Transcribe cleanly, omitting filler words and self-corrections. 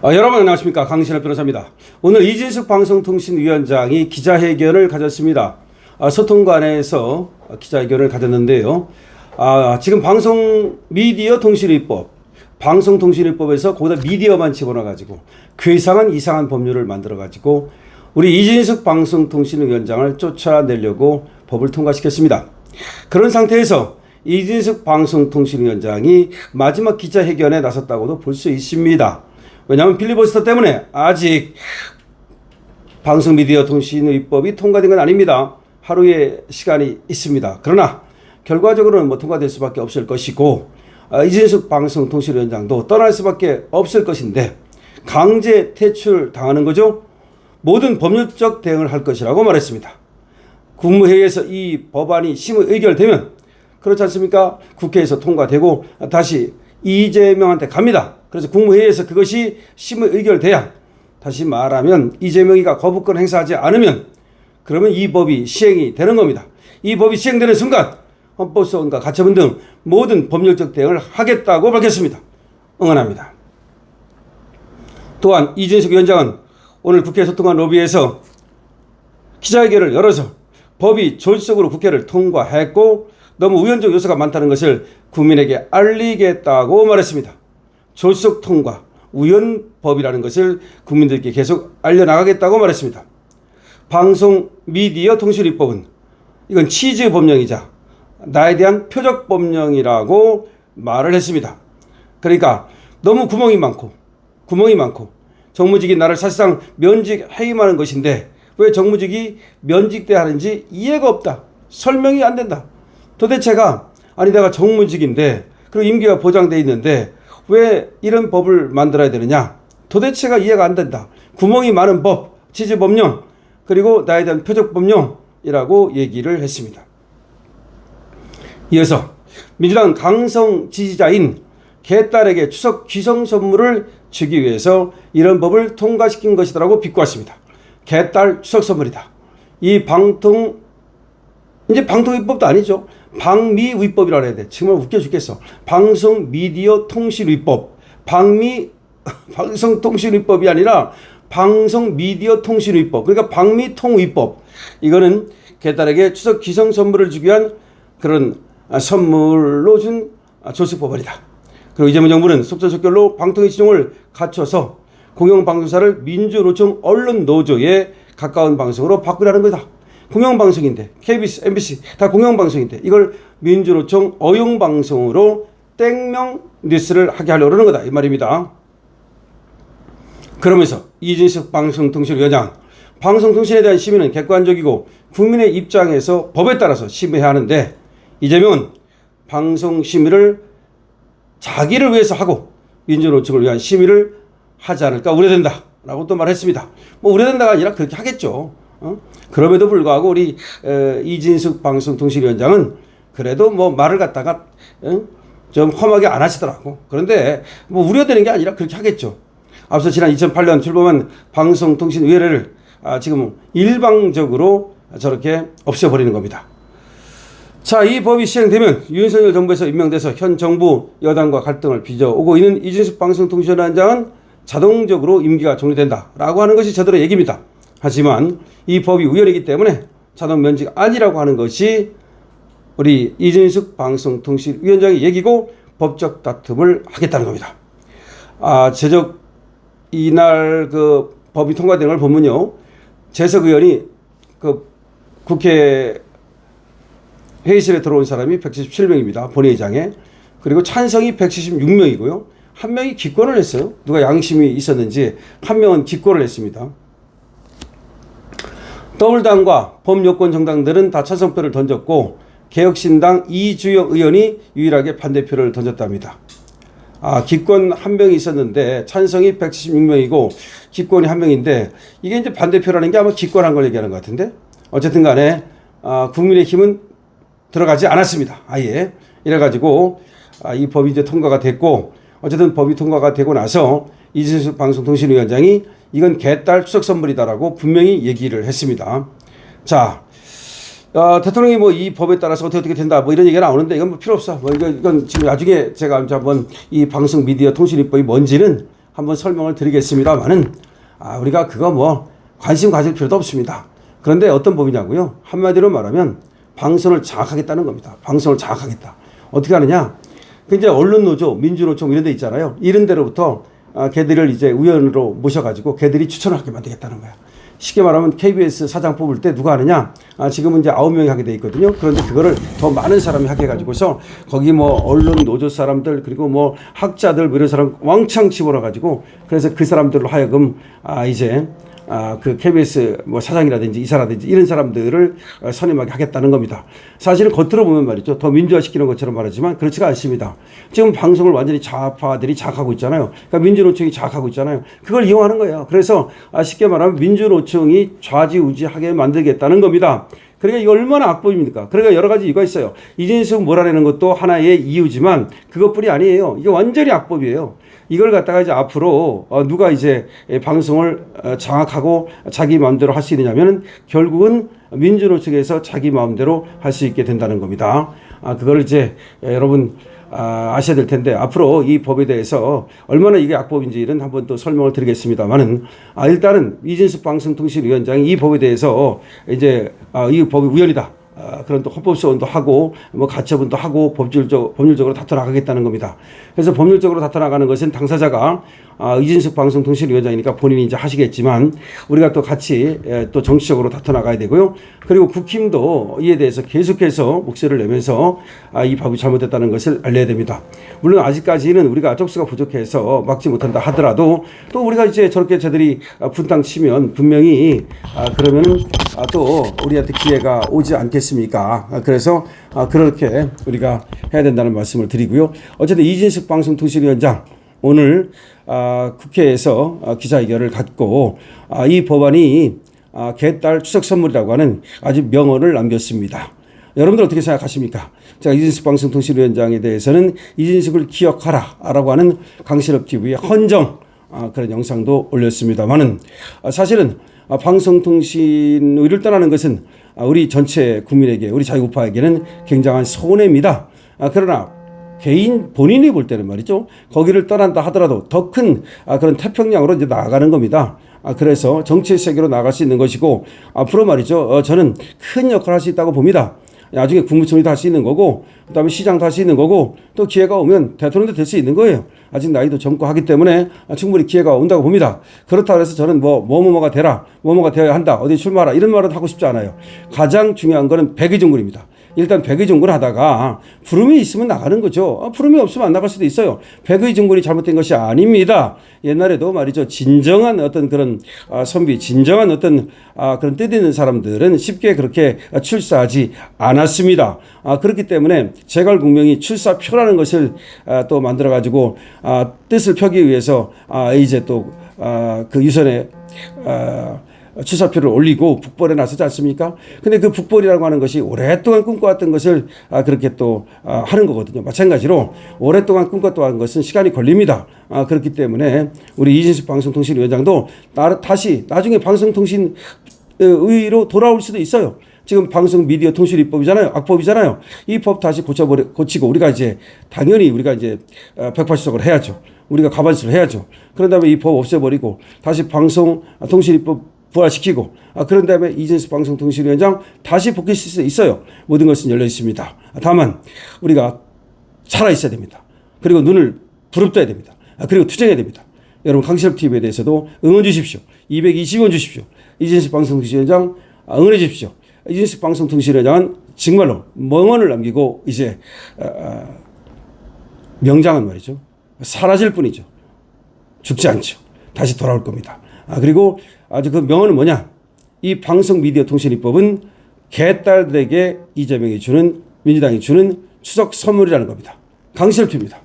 여러분 안녕하십니까, 강신업 변호사입니다. 오늘 이진숙 방송통신위원장이 기자회견을 가졌습니다. 소통관에서 기자회견을 가졌는데요. 지금 방송미디어통신위법, 방송통신위법에서 거기다 미디어만 집어넣어가지고 괴상한 이상한 법률을 만들어가지고 우리 이진숙 방송통신위원장을 쫓아내려고 법을 통과시켰습니다. 그런 상태에서 이진숙 방송통신위원장이 마지막 기자회견에 나섰다고도 볼 수 있습니다. 왜냐하면 필리버스터 때문에 아직 방송미디어통신위법이 통과된 건 아닙니다. 하루의 시간이 있습니다. 그러나 결과적으로는 통과될 수밖에 없을 것이고, 이진숙 방송통신위원장도 떠날 수밖에 없을 것인데 강제 퇴출 당하는 거죠. 모든 법률적 대응을 할 것이라고 말했습니다. 국무회의에서 이 법안이 심의 의결되면, 그렇지 않습니까? 국회에서 통과되고 다시 이재명한테 갑니다. 그래서 국무회의에서 그것이 심의 의결돼야, 다시 말하면 이재명이가 거부권 행사하지 않으면 그러면 이 법이 시행이 되는 겁니다. 이 법이 시행되는 순간 헌법소원과 가처분 등 모든 법률적 대응을 하겠다고 밝혔습니다. 응원합니다. 또한 이진숙 위원장은 오늘 국회 소통관 로비에서 기자회견을 열어서 법이 졸속으로 국회를 통과했고 너무 우연적 요소가 많다는 것을 국민에게 알리겠다고 말했습니다. 졸속 통과, 우연법이라는 것을 국민들께 계속 알려나가겠다고 말했습니다. 방송미디어통신위법은 이건 치즈 법령이자 나에 대한 표적 법령이라고 말을 했습니다. 그러니까 너무 구멍이 많고 정무직이 나를 사실상 면직해임하는 것인데 왜 정무직이 면직돼야 하는지 이해가 없다. 설명이 안 된다. 도대체가 아니 내가 정무직인데 그리고 임기가 보장돼 있는데 왜 이런 법을 만들어야 되느냐. 도대체가 이해가 안 된다. 구멍이 많은 법, 치즈 법령, 그리고 나에 대한 표적 법령이라고 얘기를 했습니다. 이어서 민주당 강성 지지자인 개딸에게 추석 귀성 선물을 주기 위해서 이런 법을 통과시킨 것이라고 비꼬았습니다. 개딸 추석 선물이다. 이 이제 방통위법도 아니죠. 방미위법이라고 해야 돼. 정말 웃겨 죽겠어. 방송미디어통신위법. 방송통신위법이 아니라 방송미디어통신위법. 그러니까 방미통위법. 이거는 개딸에게 추석 기성 선물을 주기 위한 그런 선물로 준 조수법안이다. 그리고 이재명 정부는 속전속결로 방통위 지종을 갖춰서 공영방송사를 민주노총 언론노조에 가까운 방송으로 바꾸려는 거다. 공영방송인데 KBS, MBC 다 공영방송인데 이걸 민주노총 어용방송으로 땡명 뉴스를 하게 하려고 그러는 거다 이 말입니다. 그러면서 이진숙 방송통신위원장, 방송통신에 대한 심의는 객관적이고 국민의 입장에서 법에 따라서 심의해야 하는데 이재명은 방송심의를 자기를 위해서 하고 민주노총을 위한 심의를 하지 않을까 우려된다 라고 또 말했습니다. 우려된다가 아니라 그렇게 하겠죠. 그럼에도 불구하고 우리 이진숙 방송통신위원장은 그래도 말을 갖다가 좀 험하게 안 하시더라고. 그런데 우려되는 게 아니라 그렇게 하겠죠. 앞서 지난 2008년 출범한 방송통신위원회를 지금 일방적으로 저렇게 없애버리는 겁니다. 자, 이 법이 시행되면 윤석열 정부에서 임명돼서 현 정부 여당과 갈등을 빚어오고 있는 이진숙 방송통신위원장은 자동적으로 임기가 종료된다라고 하는 것이 저들의 얘기입니다. 하지만 이 법이 우연이기 때문에 자동 면직 아니라고 하는 것이 우리 이진숙 방송통신위원장의 얘기고 법적 다툼을 하겠다는 겁니다. 이날 그 법이 통과된 걸 보면요. 재석 의원이 그 국회 회의실에 들어온 사람이 177명입니다. 본회의장에. 그리고 찬성이 176명이고요. 한 명이 기권을 했어요. 누가 양심이 있었는지 한 명은 기권을 했습니다. 더불당과 범여권 정당들은 다 찬성표를 던졌고 개혁신당 이주영 의원이 유일하게 반대표를 던졌답니다. 기권 한 명이 있었는데 찬성이 176명이고 기권이 한 명인데 이게 이제 반대표라는 게 아마 기권한 걸 얘기하는 것 같은데 어쨌든 간에 국민의힘은 들어가지 않았습니다. 아예. 이래가지고 이 법이 이제 통과가 됐고 어쨌든 법이 통과가 되고 나서 이진숙 방송통신위원장이 이건 개딸 추석 선물이다라고 분명히 얘기를 했습니다. 자, 대통령이 이 법에 따라서 어떻게 된다 이런 얘기가 나오는데 이건 필요 없어. 이건 지금 나중에 제가 한번 이 방송 미디어 통신입법이 뭔지는 한번 설명을 드리겠습니다만은 우리가 그거 뭐 관심 가질 필요도 없습니다. 그런데 어떤 법이냐고요? 한마디로 말하면 방송을 장악하겠다는 겁니다. 방송을 장악하겠다. 어떻게 하느냐? 이제 언론노조, 민주노총 이런 데 있잖아요. 이런 데로부터 걔들을 이제 의원으로 모셔가지고 걔들이 추천을 하게 만들겠다는 거야. 쉽게 말하면 KBS 사장 뽑을 때 누가 하느냐? 지금은 이제 9명이 하게 돼 있거든요. 그런데 그거를 더 많은 사람이 하게 해가지고서 거기 뭐 언론 노조 사람들 그리고 뭐 학자들 뭐 이런 사람 왕창 집어넣어가지고 그래서 그 사람들로 하여금 이제 그 KBS 뭐 사장이라든지 이사라든지 이런 사람들을 선임하게 하겠다는 겁니다. 사실은 겉으로 보면 말이죠. 더 민주화시키는 것처럼 말하지만 그렇지가 않습니다. 지금 방송을 완전히 좌파들이 장악하고 있잖아요. 그러니까 민주노총이 장악하고 있잖아요. 그걸 이용하는 거예요. 그래서 쉽게 말하면 민주노총이 좌지우지하게 만들겠다는 겁니다. 그러니까 이게 얼마나 악법입니까? 그러니까 여러 가지 이유가 있어요. 이진숙 몰아내는 것도 하나의 이유지만 그것뿐이 아니에요. 이게 완전히 악법이에요. 이걸 갖다가 이제 앞으로 누가 이제 방송을 장악하고 자기 마음대로 할 수 있느냐면은 결국은 민주노총에서 자기 마음대로 할 수 있게 된다는 겁니다. 그걸 이제 여러분 아셔야 될 텐데 앞으로 이 법에 대해서 얼마나 이게 악법인지는 한번 또 설명을 드리겠습니다만은 일단은 이진숙 방송통신위원장이 이 법에 대해서 이제 이 법이 우연이다. 그런 또 헌법소원도 하고 뭐 가처분도 하고 법률적으로 다퉈나가겠다는 겁니다. 그래서 법률적으로 다퉈나가는 것은 당사자가 이진숙 방송통신위원장이니까 본인이 이제 하시겠지만 우리가 또 같이 또 정치적으로 다퉈나가야 되고요. 그리고 국힘도 이에 대해서 계속해서 목소리를 내면서 이 법이 잘못됐다는 것을 알려야 됩니다. 물론 아직까지는 우리가 쪽수가 부족해서 막지 못한다 하더라도 또 우리가 이제 저렇게 저들이 분탕 치면 분명히 그러면은 또 우리한테 기회가 오지 않겠습니까? 그래서 그렇게 우리가 해야 된다는 말씀을 드리고요. 어쨌든 이진숙 방송통신위원장 오늘 국회에서 기자회견을 갖고 이 법안이 개딸 추석 선물이라고 하는 아주 명언을 남겼습니다. 여러분들 어떻게 생각하십니까? 제가 이진숙 방송통신위원장에 대해서는 이진숙을 기억하라라고 하는 강신업TV의 헌정 그런 영상도 올렸습니다만은 사실은 방송통신의를 떠나는 것은 우리 전체 국민에게 우리 자유우파에게는 굉장한 손해입니다. 그러나 개인 본인이 볼 때는 말이죠. 거기를 떠난다 하더라도 더 큰 그런 태평양으로 이제 나아가는 겁니다. 그래서 정치의 세계로 나갈 수 있는 것이고 앞으로 말이죠. 저는 큰 역할을 할 수 있다고 봅니다. 나중에 국무총리도 할 수 있는 거고 그다음에 시장도 할 수 있는 거고 또 기회가 오면 대통령도 될 수 있는 거예요. 아직 나이도 젊고 하기 때문에 충분히 기회가 온다고 봅니다. 그렇다고 해서 저는 뭐뭐가 되라, 뭐뭐가 되어야 한다, 어디 출마하라 이런 말은 하고 싶지 않아요. 가장 중요한 거는 백의종군입니다. 일단 백의종군 하다가 부름이 있으면 나가는 거죠. 부름이 없으면 안 나갈 수도 있어요. 백의종군이 잘못된 것이 아닙니다. 옛날에도 말이죠. 진정한 어떤 그런 선비, 진정한 어떤 그런 뜻 있는 사람들은 쉽게 그렇게 출사하지 않았습니다. 그렇기 때문에 제갈공명이 출사표라는 것을 또 만들어가지고 뜻을 펴기 위해서 이제 또 그 유선에 출사표를 올리고 북벌에 나서지 않습니까? 근데 그 북벌이라고 하는 것이 오랫동안 꿈꿔왔던 것을 그렇게 또 하는 거거든요. 마찬가지로 오랫동안 꿈꿔왔던 것은 시간이 걸립니다. 그렇기 때문에 우리 이진숙 방송통신위원장도 다시 나중에 방송통신의로 돌아올 수도 있어요. 지금 방송미디어 통신입법이잖아요. 악법이잖아요. 이 법 다시 고치고 우리가 이제 당연히 우리가 이제 180석을 해야죠. 우리가 과반수를 해야죠. 그런 다음에 이 법 없애버리고 다시 방송통신입법 부활시키고 그런 다음에 이진숙 방송통신위원장 다시 복귀시킬 수 있어요. 모든 것은 열려 있습니다. 다만 우리가 살아있어야 됩니다. 그리고 눈을 부릅떠야 됩니다. 그리고 투쟁해야 됩니다. 여러분 강신업TV에 대해서도 응원 주십시오. 220원 주십시오. 이진숙 방송통신위원장 응원해 주십시오. 이진숙 방송통신위원장은 정말로 명언을 남기고 이제 명장은 말이죠. 사라질 뿐이죠. 죽지 않죠. 다시 돌아올 겁니다. 그리고 아주 그 명언은 뭐냐? 이 방송미디어통신입법은 개딸들에게 이재명이 주는 민주당이 주는 추석 선물이라는 겁니다. 강신업TV입니다.